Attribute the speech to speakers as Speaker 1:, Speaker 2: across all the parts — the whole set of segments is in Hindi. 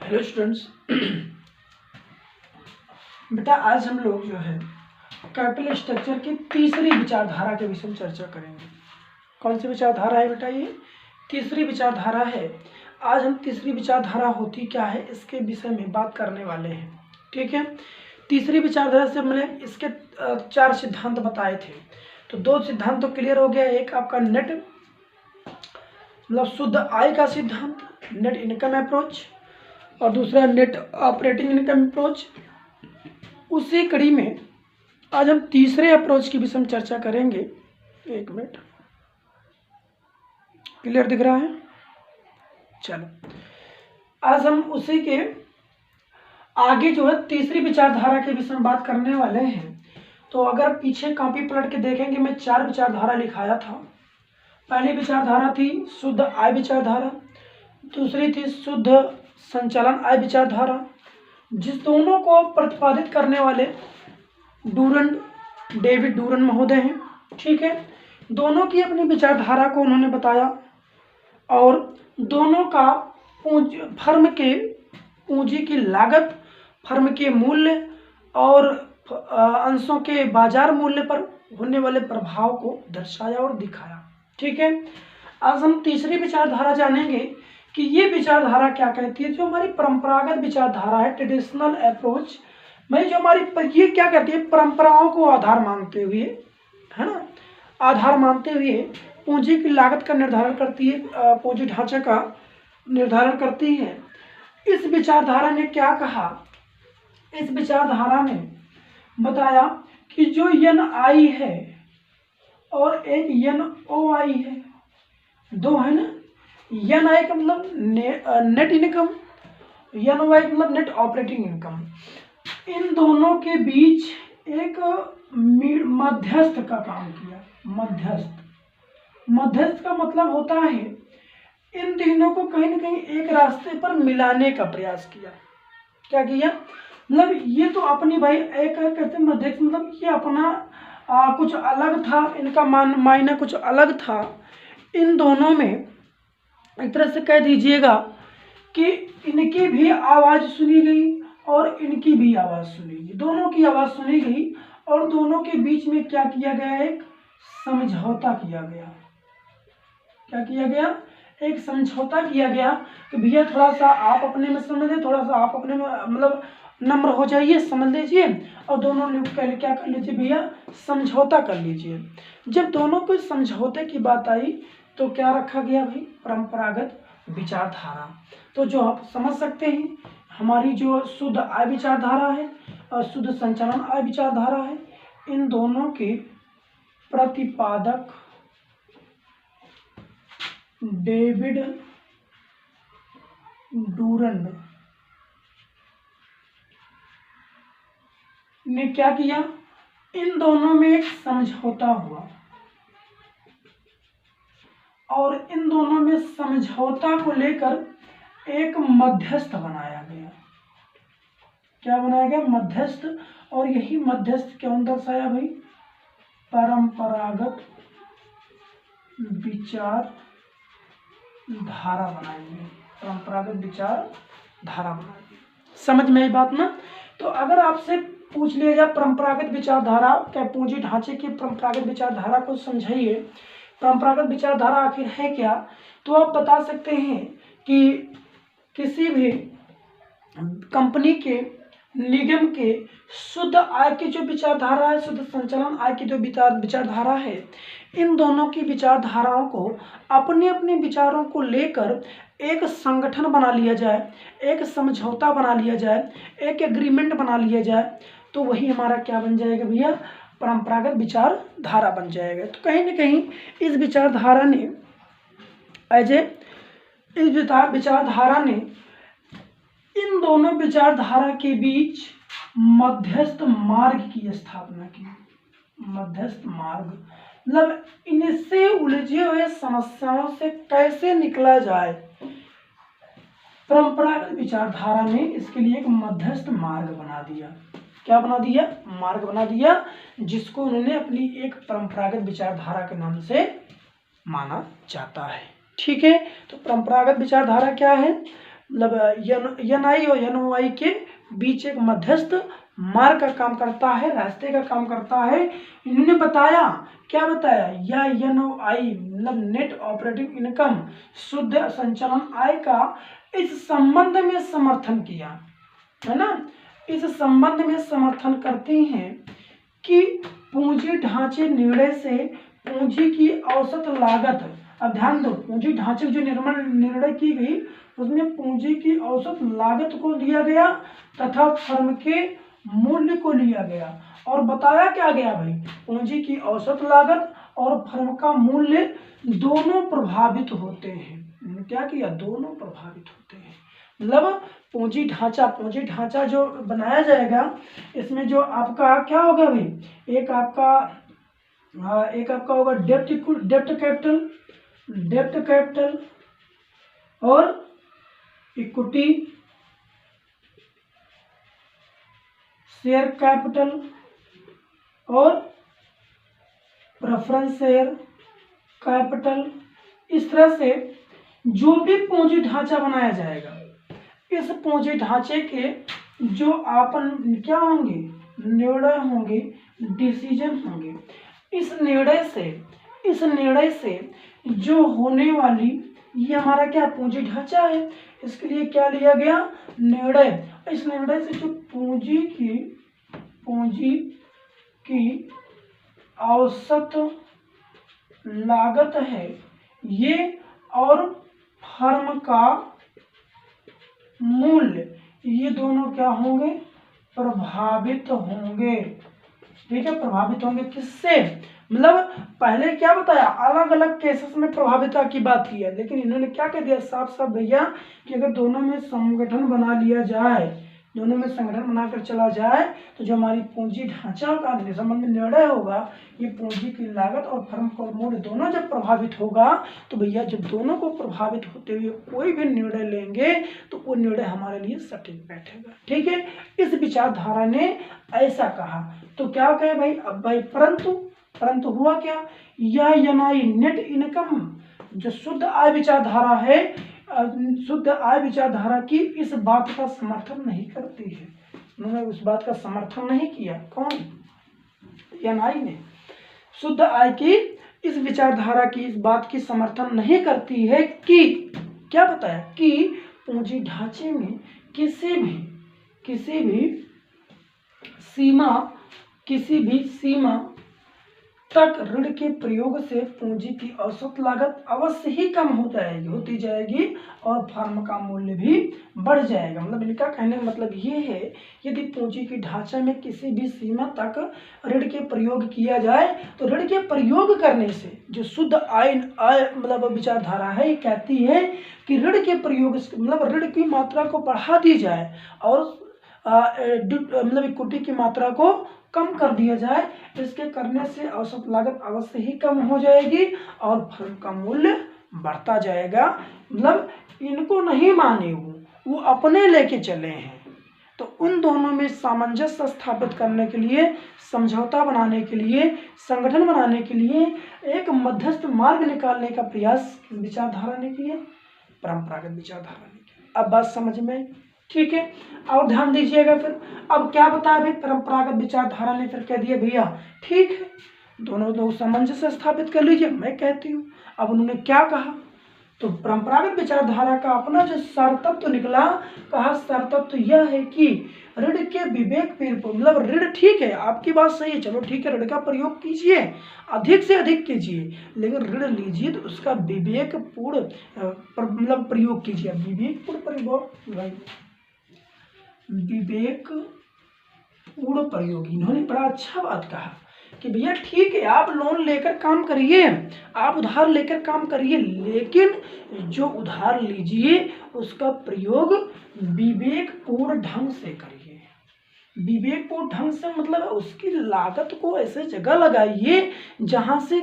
Speaker 1: Hello students. बेटा आज हम लोग जो है कैपिटल स्ट्रक्चर की तीसरी विचारधारा के विषय में चर्चा करेंगे। कौन सी विचारधारा है बेटा? ये तीसरी विचारधारा है। आज हम तीसरी विचारधारा होती क्या है इसके विषय में बात करने वाले हैं। ठीक है, तीसरी विचारधारा से हमने इसके 4 सिद्धांत बताए थे, तो 2 सिद्धांत तो क्लियर हो गया। एक आपका नेट मतलब शुद्ध आय का सिद्धांत, नेट इनकम अप्रोच, और दूसरा नेट ऑपरेटिंग इनकम अप्रोच। उसी कड़ी में आज हम तीसरे अप्रोच की विषय में चर्चा करेंगे। एक मिनट, क्लियर दिख रहा है? चलो, आज हम उसी के आगे जो है तीसरी विचारधारा के विषय में बात करने वाले हैं। तो अगर पीछे कॉपी पलट के देखेंगे, मैं 4 विचारधारा लिखाया था। पहली विचारधारा थी शुद्ध आय विचारधारा, दूसरी थी शुद्ध संचालन आय विचारधारा, जिस दोनों को प्रतिपादित करने वाले डेविड डूरन महोदय हैं। ठीक है, दोनों की अपनी विचारधारा को उन्होंने बताया और दोनों का फर्म के पूंजी की लागत, फर्म के मूल्य और अंशों के बाजार मूल्य पर होने वाले प्रभाव को दर्शाया और दिखाया। ठीक है, आज हम तीसरी विचारधारा जानेंगे कि ये विचारधारा क्या कहती है। जो हमारी परंपरागत विचारधारा है, ट्रेडिशनल अप्रोच, भाई जो हमारी ये क्या कहती है, परंपराओं को आधार मानते हुए, है ना, आधार मानते हुए पूंजी की लागत का निर्धारण करती है, पूंजी ढांचे का निर्धारण करती है। इस विचारधारा ने क्या कहा? इस विचारधारा ने बताया कि जो NI है और एक NOI है, दो है ना। NI का मतलब नेट इनकम, NOI का मतलब नेट ऑपरेटिंग इनकम। इन दोनों के बीच एक मध्यस्थ का काम किया। मध्यस्थ का मतलब होता है इन तीनों को कहीं ना कहीं एक रास्ते पर मिलाने का प्रयास किया। क्या किया? मतलब ये तो अपनी भाई एक कहते मध्यस्थ, मतलब ये अपना कुछ अलग था, इनका मायना कुछ अलग था। इन दोनों में एक तरह से कह दीजिएगा कि इनकी भी आवाज़ सुनी गई और इनकी भी आवाज़ सुनी गई, दोनों की आवाज़ सुनी गई और दोनों के बीच में क्या किया गया? एक समझौता किया गया। क्या किया गया? एक समझौता किया गया कि भैया थोड़ा सा आप अपने में समझ लीजिए, थोड़ा सा आप अपने में मतलब नम्र हो जाइए, समझ लीजिए, और दोनों लोग क्या कर लीजिए भैया, समझौता कर लीजिए। जब दोनों को समझौते की बात आई तो क्या रखा गया भाई? परंपरागत विचारधारा। तो जो आप समझ सकते हैं, हमारी जो शुद्ध आय विचारधारा है और शुद्ध संचालन आय विचारधारा है, इन दोनों के प्रतिपादक डेविड डूरन ने क्या किया? इन दोनों में एक समझौता हुआ और इन दोनों में समझौता को लेकर एक मध्यस्थ बनाया गया। क्या बनाया गया? मध्यस्थ। और यही मध्यस्थ क्यों दर्शाया भाई? परंपरागत विचारधारा बनाएंगे, परंपरागत विचारधारा बनाएंगे। समझ में आई बात ना? तो अगर आपसे पूछ लिया जाए परंपरागत विचारधारा क्या, पूंजी ढांचे की परंपरागत विचारधारा को समझाइए, परंपरागत विचारधारा आखिर है क्या, तो आप बता सकते हैं कि किसी भी कंपनी के, निगम के शुद्ध आय की जो विचारधारा है, शुद्ध संचालन आय की जो विचारधारा है, इन दोनों की विचारधाराओं को अपने अपने विचारों को लेकर एक संगठन बना लिया जाए, एक समझौता बना लिया जाए, एक एग्रीमेंट बना लिया जाए, तो वही हमारा क्या बन जाएगा भैया? परंपरागत विचारधारा बन जाएगा। तो कहीं ना कहीं इस विचारधारा ने विचारधारा ने इन दोनों विचारधारा के बीच मध्यस्थ मार्ग की स्थापना की। मध्यस्थ मार्ग मतलब इनसे उलझे हुए समस्याओं से कैसे निकला जाए, परंपरागत विचारधारा ने इसके लिए एक मध्यस्थ मार्ग बना दिया। क्या बना दिया? मार्ग बना दिया, जिसको उन्होंने अपनी एक परंपरागत विचारधारा के नाम से माना जाता है। ठीक है, तो परंपरागत विचारधारा क्या है? मतलब एन आई और एन ओ आई के बीच एक मध्यस्थ मार्ग का काम करता है, रास्ते का काम करता है। इन्होंने बताया, क्या बताया, या एन ओ आई मतलब नेट ऑपरेटिंग इनकम, शुद्ध संचालन आय का इस संबंध में समर्थन किया, है ना। इस संबंध में समर्थन करते हैं कि पूंजी ढांचे निर्णय से पूंजी की औसत लागत, अब ध्यान दो, पूंजी ढांचे जो निर्णय की गई उसमें पूंजी की औसत लागत को लिया गया तथा फर्म के मूल्य को लिया गया। और बताया क्या गया भाई, पूंजी की औसत लागत और फर्म का मूल्य दोनों प्रभावित होते हैं। क्या किया, दोनों प्रभावित होते हैं। मतलब पूंजी ढांचा जो बनाया जाएगा, इसमें जो आपका क्या होगा भाई, एक आपका होगा डेप्ट कैपिटल और इक्विटी, शेयर कैपिटल और प्रेफरेंस शेयर कैपिटल। इस तरह से जो भी पूंजी ढांचा बनाया जाएगा, इस पूंजी ढांचे के जो आपन क्या होंगे, निर्णय होंगे, डिसीजन होंगे, इस निर्णय से जो होने वाली, ये हमारा क्या पूंजी ढांचा है, इसके लिए क्या लिया गया, निर्णय। इस निर्णय से जो पूंजी की औसत लागत है ये और फर्म का मूल्य, ये दोनों क्या होंगे, प्रभावित होंगे। ठीक है, प्रभावित होंगे किससे, मतलब पहले क्या बताया, अलग अलग केसेस में प्रभाविता की बात की है, लेकिन इन्होंने क्या कह दिया साफ साफ भैया कि अगर दोनों में संगठन बना लिया जाए, दोनों में संगठन बनाकर चला जाए, तो जो हमारी पूंजी ढांचा का संबंध निर्णय होगा, ये पूंजी की लागत और फर्म का मूल्य दोनों जब प्रभावित होगा, तो भैया जब दोनों को प्रभावित होते हुए कोई भी निर्णय लेंगे तो वो निर्णय हमारे लिए सटीक बैठेगा। ठीक है, इस विचारधारा ने ऐसा कहा। तो क्या कहे भाई, अब भाई परंतु हुआ क्या, यह एनआई नेट इनकम जो शुद्ध आय विचारधारा है, शुद्ध आय विचारधारा की इस बात का समर्थन नहीं करती है। उन्होंने उस बात का समर्थन नहीं किया, कौन, एनआई ने शुद्ध आय की इस विचारधारा की इस बात की समर्थन नहीं करती है कि क्या बताया कि पूंजी ढांचे में किसी भी सीमा तक ऋण के प्रयोग से पूंजी की औसत लागत अवश्य ही कम होती जाएगी और फर्म का मूल्य भी बढ़ जाएगा। मतलब इनका कहने का मतलब ये है, यदि पूंजी की ढांचे में किसी भी सीमा तक ऋण के प्रयोग किया जाए, तो ऋण के प्रयोग करने से जो शुद्ध आय मतलब विचारधारा है, ये कहती है कि ऋण के प्रयोग मतलब ऋण की मात्रा को बढ़ा दी जाए और मतलब इक्विटी की मात्रा को कम कर दिया जाए। इसके करने से औसत लागत अवश्य ही कम हो जाएगी और फर्म का मूल्य बढ़ता जाएगा। मतलब इनको नहीं माने, वो अपने लेके चले हैं। तो उन दोनों में सामंजस्य स्थापित करने के लिए, समझौता बनाने के लिए, संगठन बनाने के लिए एक मध्यस्थ मार्ग निकालने का प्रयास विचारधारा ने किया, परंपरागत विचारधारा ने किया। अब बात समझ में, ठीक है। और ध्यान दीजिएगा, फिर अब क्या बताया भाई, परंपरागत विचारधारा ने फिर कह दिया भैया ठीक है, दोनों लोग सामंजस्य स्थापित कर लीजिए, मैं कहती हूँ। अब उन्होंने क्या कहा, तो परंपरागत विचारधारा का अपना जो सारतत्व निकला, कहा सारतत्व यह है कि ऋण के विवेक पूर्ण, मतलब ऋण ठीक है, आपकी बात सही है, चलो ठीक है, ऋण का प्रयोग कीजिए, अधिक से अधिक कीजिए, लेकिन ऋण लीजिए तो उसका विवेक पूर्ण मतलब प्रयोग कीजिए। विवेक पूर्ण प्रयोग, विवेक पूर्ण प्रयोग, इन्होंने बड़ा अच्छा बात कहा कि भैया ठीक है, आप लोन लेकर काम करिए, आप उधार लेकर काम करिए, लेकिन जो उधार लीजिए उसका प्रयोग विवेकपूर्ण ढंग से करिए। विवेकपूर्ण ढंग से मतलब उसकी लागत को ऐसे जगह लगाइए जहां से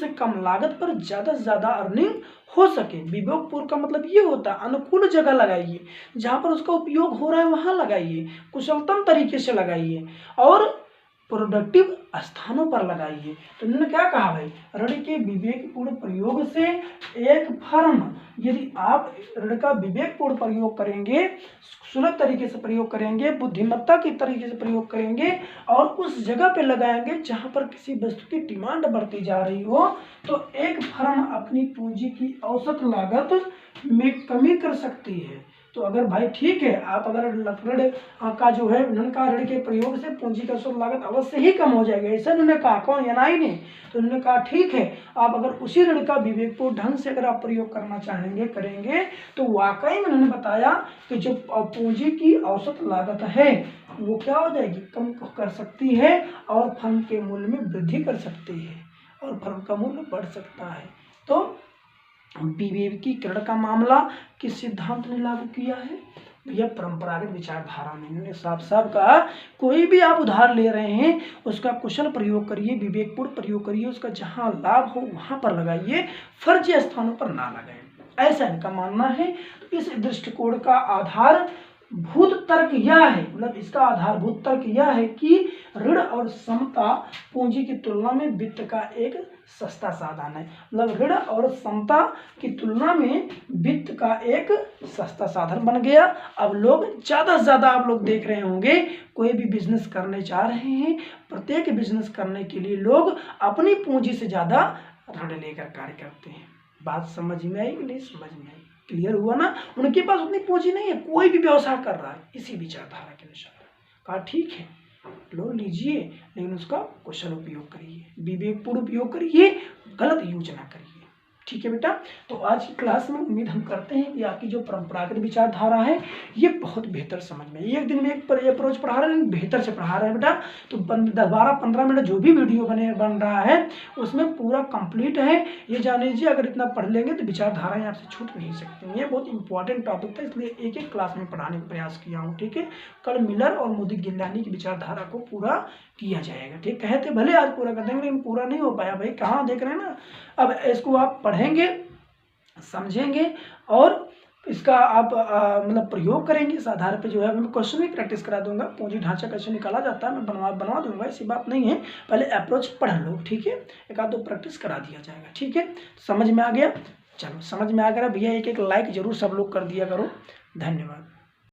Speaker 1: कम लागत पर ज़्यादा से ज़्यादा अर्निंग हो सके। विवेकपूर्ण का मतलब ये होता है अनुकूल जगह लगाइए, जहां पर उसका उपयोग हो रहा है वहां लगाइए, कुशलतम तरीके से लगाइए और प्रोडक्टिव स्थानों पर लगाइए। तो इन्होंने क्या कहा भाई, ऋण के विवेकपूर्ण प्रयोग से एक फर्म, यदि आप ऋण का विवेकपूर्ण प्रयोग करेंगे, सुलभ तरीके से प्रयोग करेंगे, बुद्धिमत्ता के तरीके से प्रयोग करेंगे और उस जगह पे लगाएंगे जहां पर किसी वस्तु की डिमांड बढ़ती जा रही हो, तो एक फर्म अपनी पूंजी की औसत लागत में कमी कर सकती है। तो अगर भाई ठीक है, आप अगर ऋण का जो है, ऋण के प्रयोग से पूंजी की औसत लागत अवश्य ही कम हो जाएगी, ऐसा उन्होंने कहा। कौन, एनआई ने? तो उन्होंने कहा ठीक है, आप अगर उसी ऋण का विवेकपूर्ण ढंग से अगर आप प्रयोग करना चाहेंगे, करेंगे, तो वाकई में उन्होंने बताया कि जो पूंजी की औसत लागत है वो क्या हो जाएगी, कम कर सकती है और फर्म के मूल्य में वृद्धि कर सकती है और फर्म का मूल्य बढ़ सकता है। तो विवेकीकरण का मामला किस सिद्धांत ने लागू किया है भैया? परंपरागत विचारधारा ने। इन्होंने साफ साफ कहा कोई भी आप उधार ले रहे हैं उसका कुशल प्रयोग करिए, विवेकपूर्ण प्रयोग करिए, उसका जहां लाभ हो वहां पर लगाइए, फर्जी स्थानों पर ना लगाएं, ऐसा इनका मानना है। तो इस दृष्टिकोण का आधार भूत तर्क यह है, मतलब इसका आधारभूत तर्क यह है कि ऋण और समता पूंजी की तुलना में वित्त का एक सस्ता साधन है। मतलब ऋण और समता की तुलना में वित्त का एक सस्ता साधन बन गया। अब लोग ज़्यादा से ज़्यादा, आप लोग देख रहे होंगे, कोई भी बिजनेस करने जा रहे हैं, प्रत्येक बिजनेस करने के लिए लोग अपनी पूंजी से ज़्यादा ऋण लेकर कार्य करते हैं। बात समझ में आई कि नहीं समझ में आई? क्लियर हुआ ना? उनके पास उतनी पूंजी नहीं है, कोई भी व्यवसाय कर रहा है इसी विचारधारा के अनुसार। कहा ठीक है, लोन लीजिए, लेकिन उसका कुशल उपयोग करिए, विवेकपूर्ण उपयोग करिए, गलत यूज ना करिए। ठीक है बेटा? तो आज की क्लास में उम्मीद हम करते हैं कि आपकी जो परंपरागत विचारधारा है ये बहुत बेहतर समझ में। एक दिन में एक अप्रोच पढ़ा रहे हैं, बेहतर से पढ़ा रहे हैं बेटा। तो 12-15 मिनट जो भी वीडियो बन रहा है उसमें पूरा कंप्लीट है। ये जान लीजिए, अगर इतना पढ़ लेंगे तो विचारधाराएं आपसे छूट नहीं सकती। ये बहुत इंपॉर्टेंट टॉपिक था, इसलिए एक एक क्लास में पढ़ाने का प्रयास किया हूँ। ठीक है? कल मिलर और मोदी गिलानी की विचारधारा को पूरा किया जाएगा। ठीक, कहे थे भले आज पूरा कर देंगे, लेकिन पूरा नहीं हो पाया भाई। कहाँ देख रहे हैं ना? अब इसको आप पढ़ेंगे, समझेंगे और इसका आप मतलब प्रयोग करेंगे। इस आधार पे जो है मैं क्वेश्चन भी प्रैक्टिस करा दूंगा। पूंजी ढांचा कैसे निकाला जाता है मैं बनवा दूंगा, ऐसी बात नहीं है। पहले अप्रोच पढ़ लो, ठीक है? एक आध दो प्रैक्टिस करा दिया जाएगा। ठीक है? समझ में आ गया? चलो, समझ में आ गया भैया, एक एक लाइक जरूर सब लोग कर दिया करो। धन्यवाद।